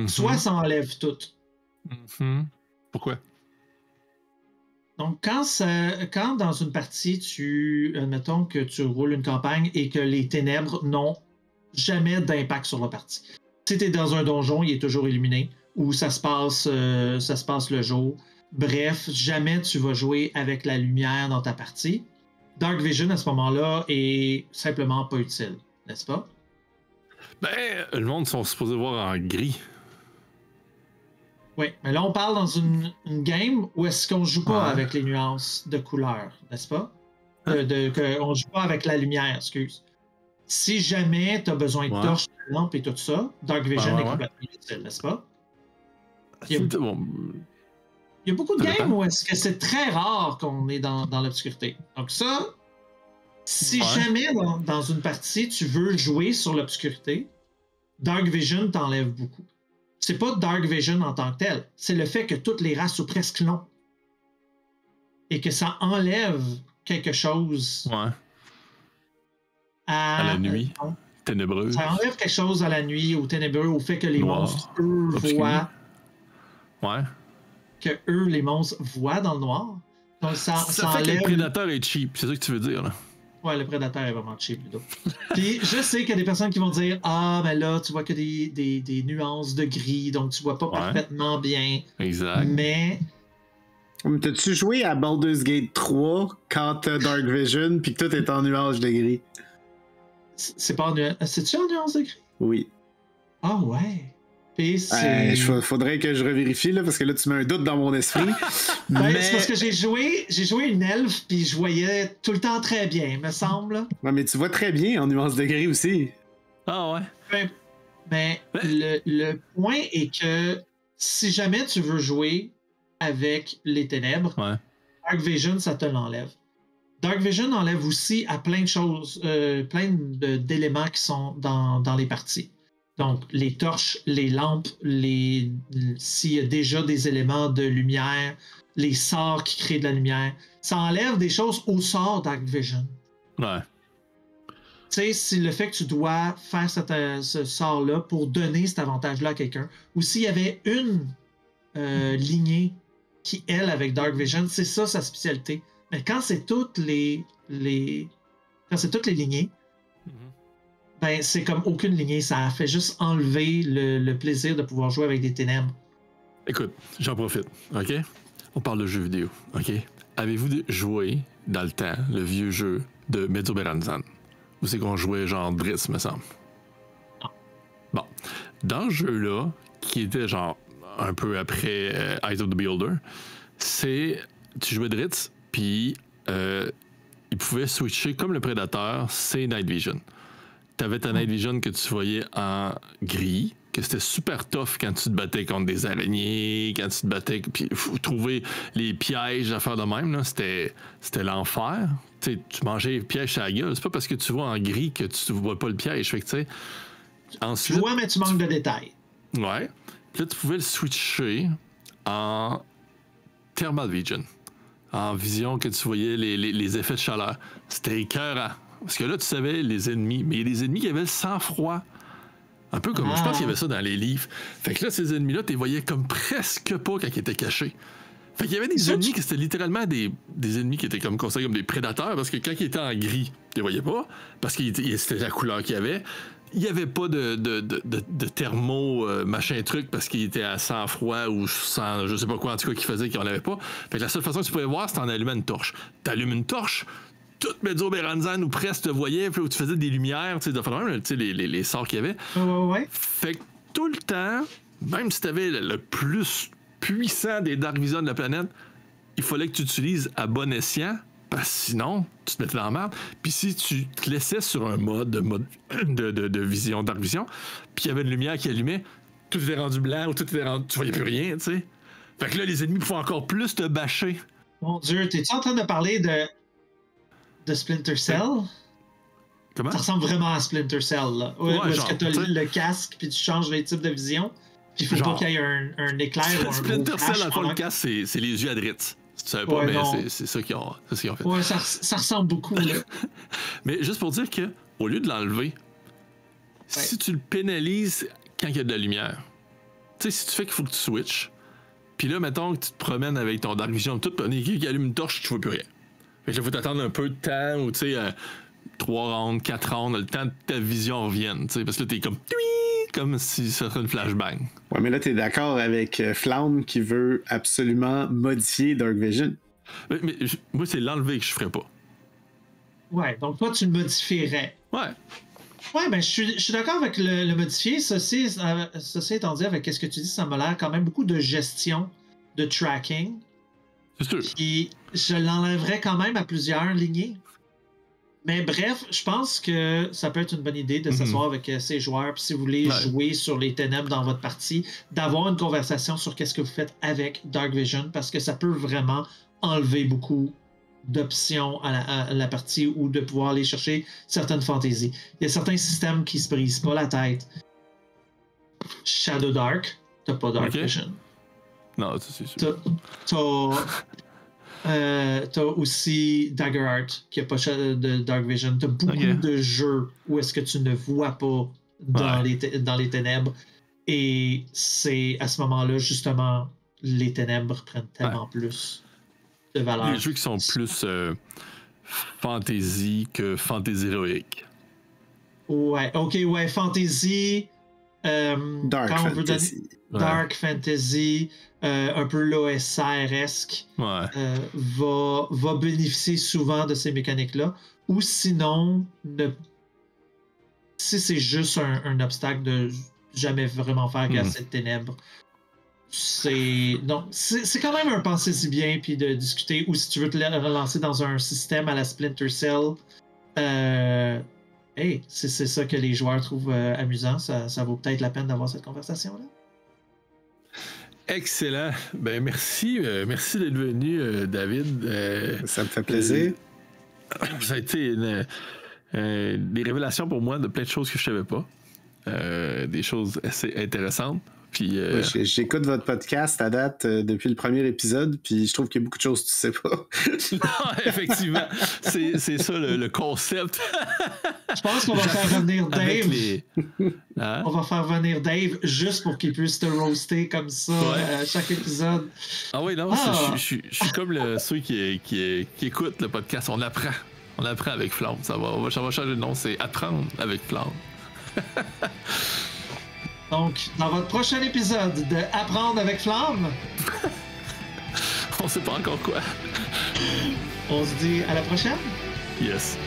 soit ça enlève tout. Pourquoi? Donc, quand dans une partie, admettons que tu roules une campagne et que les ténèbres n'ont jamais d'impact sur la partie. Si tu es dans un donjon, il est toujours illuminé, ou ça se passe le jour. Bref, jamais tu vas jouer avec la lumière dans ta partie. Dark Vision, à ce moment-là, est simplement pas utile, n'est-ce pas? Ben, le monde sont supposés voir en gris. Oui, mais là, on parle dans une game où est-ce qu'on joue pas avec les nuances de couleur, n'est-ce pas? On joue pas avec la lumière, excuse. Si jamais tu as besoin de torches, de lampes et tout ça, Dark Vision est complètement utile, n'est-ce pas? Bon. Il y a beaucoup de Ça games dépend. où est-ce que c'est très rare qu'on est dans l'obscurité. Donc ça, si jamais dans une partie tu veux jouer sur l'obscurité, Dark Vision t'enlève beaucoup. C'est pas Dark Vision en tant que tel, c'est le fait que toutes les races ou presque l'ont. Et que ça enlève quelque chose Ouais. À la nuit. Ténébreux. Ça enlève quelque chose à la nuit, au ténébreux, au fait que les Noir. monstres, eux, Obscur. voient. Ouais. Que eux, les monstres, voient dans le noir. Donc ça Ça fait que enlève... le prédateur est cheap, c'est ça que tu veux dire, là. Ouais, le prédateur est vraiment cheap, plutôt. Puis je sais qu'il y a des personnes qui vont dire ah, mais là, tu vois que des nuances de gris, donc tu vois pas parfaitement bien. Exact. Mais. T'as-tu joué à Baldur's Gate 3 quand t'as Dark Vision puis que tout est en nuage de gris? C'est pas en nuance. C'est-tu en nuance de gris? Oui. Ah ouais. Puis c'est. Faudrait que je revérifie là, parce que là tu mets un doute dans mon esprit. Ben, mais... C'est parce que j'ai joué une elfe puis je voyais tout le temps très bien, me semble. Ouais, mais tu vois très bien en nuance de gris aussi. Ah ouais. Mais le point est que si jamais tu veux jouer avec les ténèbres, Dark Vision, ça te l'enlève. Dark Vision enlève aussi à plein de choses, plein d'éléments qui sont dans les parties. Donc, les torches, les lampes, s'il y a déjà des éléments de lumière, les sorts qui créent de la lumière, ça enlève des choses au sort Dark Vision. Ouais. Tu sais, c'est le fait que tu dois faire ce sort-là pour donner cet avantage-là à quelqu'un. Ou s'il y avait une lignée qui, elle, avec Dark Vision, c'est ça sa spécialité. Mais quand c'est toutes les lignées, ben c'est comme aucune lignée. Ça fait juste enlever le plaisir de pouvoir jouer avec des ténèbres. Écoute, j'en profite, OK? On parle de jeux vidéo, OK? Avez-vous joué, dans le temps, le vieux jeu de Medioberanzan? Où c'est qu'on jouait genre Driss, me semble? Non. Bon. Dans ce jeu-là, qui était genre un peu après Eyes of the Beholder, tu jouais Dritz, puis il pouvait switcher comme le prédateur, c'est Night Vision. T'avais ta Night Vision que tu voyais en gris, que c'était super tough quand tu te battais contre des araignées, quand tu te battais, puis trouver les pièges à faire de même, là, c'était l'enfer. Tu mangeais les pièges à la gueule. C'est pas parce que tu vois en gris que tu vois pas le piège. Fait que, tu sais, ensuite, tu vois, mais tu manques de détails. Ouais. Puis là, tu pouvais le switcher en Thermal Vision. En vision que tu voyais les effets de chaleur. C'était écœurant. Parce que là, tu savais les ennemis. Mais il y a des ennemis qui avaient le sang-froid. Un peu comme, je pense qu'il y avait ça dans les livres. Fait que là, ces ennemis-là, tu les voyais comme presque pas quand ils étaient cachés. Fait qu'il y avait des ennemis qui c'était littéralement des ennemis qui étaient comme considérés comme des prédateurs, parce que quand ils étaient en gris, tu les voyais pas, parce que c'était la couleur qu'il y avait. Il n'y avait pas de thermo machin truc parce qu'il était à sang-froid ou sans je sais pas quoi en tout cas qui faisait qu'on l'avait pas. Fait que la seule façon que tu pouvais voir, c'était en allumant une torche. T'allumes une torche, toute Medioberanzan ou presque te voyait, puis où tu faisais des lumières, tu sais, les sorts qu'il y avait. Ouais. Fait que tout le temps, même si t'avais le plus puissant des Dark Vision de la planète, il fallait que tu utilises à bon escient, parce que sinon, tu te mettais dans la merde. Puis si tu te laissais sur un mode de vision, Dark Vision, puis il y avait une lumière qui allumait, tout était rendu blanc ou tout était rendu... Tu voyais plus rien, tu sais. Fait que là, les ennemis pouvaient encore plus te bâcher. Mon Dieu, t'es-tu en train de parler de Splinter Cell? Comment? Ça ressemble vraiment à Splinter Cell, là. Où est-ce que t'as le casque, puis tu changes les types de vision, puis il faut pas qu'il y ait un éclair ou un Splinter gros Cell, flash. dans le fond, le casque, c'est les yeux à Dritz. Tu savais pas, mais c'est ça qu'ils ont fait. Ouais, ça ressemble beaucoup, là. Mais juste pour dire que, au lieu de l'enlever, si tu le pénalises quand il y a de la lumière, tu sais, si tu fais qu'il faut que tu switches, puis là, mettons que tu te promènes avec ton Dark Vision, tout, qui allume une torche, tu vois plus rien. Fait que là, faut t'attendre un peu de temps, ou tu sais, 3 rounds, 4 rounds, le temps que ta vision revienne, tu sais, parce que là, t'es comme si ça serait une flashbang. Ouais, mais là, t'es d'accord avec Flamme qui veut absolument modifier Dark Vision. Mais moi, c'est l'enlever que je ferais pas. Ouais, donc toi, tu le modifierais. Ouais. Ouais, ben je suis d'accord avec le modifier. Ceci étant dit, avec ce que tu dis, ça m'a l'air quand même beaucoup de gestion, de tracking. C'est sûr. Puis je l'enlèverais quand même à plusieurs lignées. Mais bref, je pense que ça peut être une bonne idée de s'asseoir avec ces joueurs. Puis si vous voulez jouer sur les ténèbres dans votre partie, d'avoir une conversation sur qu'est-ce que vous faites avec Dark Vision, parce que ça peut vraiment enlever beaucoup d'options à la partie ou de pouvoir aller chercher certaines fantaisies. Il y a certains systèmes qui se brisent pas la tête. Shadow Dark, t'as pas Dark Vision. Non, ça c'est sûr. T'as aussi Daggerheart qui n'a pas de Dark Vision. T'as beaucoup de jeux où est-ce que tu ne vois pas dans les ténèbres. Et c'est à ce moment-là, justement, les ténèbres prennent tellement plus de valeur. Les jeux qui sont plus fantasy que fantasy héroïque. Ouais, ok, ouais, fantasy. Dark quand on fantasy. veut donner Dark Fantasy, un peu l'OSR-esque, va bénéficier souvent de ces mécaniques-là. Ou sinon, si c'est juste un obstacle de jamais vraiment faire assez de ténèbres, c'est quand même un penser si bien puis de discuter. Ou si tu veux te relancer dans un système à la Splinter Cell, c'est ça que les joueurs trouvent amusant. Ça vaut peut-être la peine d'avoir cette conversation-là. Excellent. Ben merci d'être venu, David. Ça me fait plaisir. Ça a été des révélations pour moi de plein de choses que je savais pas. Des choses assez intéressantes. Puis, j'écoute votre podcast à date depuis le premier épisode, puis je trouve qu'il y a beaucoup de choses que tu sais pas. Effectivement, c'est ça le concept. Je pense qu'on va faire venir Dave. Hein? On va faire venir Dave juste pour qu'il puisse te roaster comme ça à chaque épisode. Ah oui, non, je suis comme ceux qui écoutent le podcast. On apprend avec Flamme. Ça va changer de nom, c'est Apprendre avec Flamme. Donc, dans votre prochain épisode de Apprendre avec Flamme, on sait pas encore quoi. On se dit à la prochaine. Yes.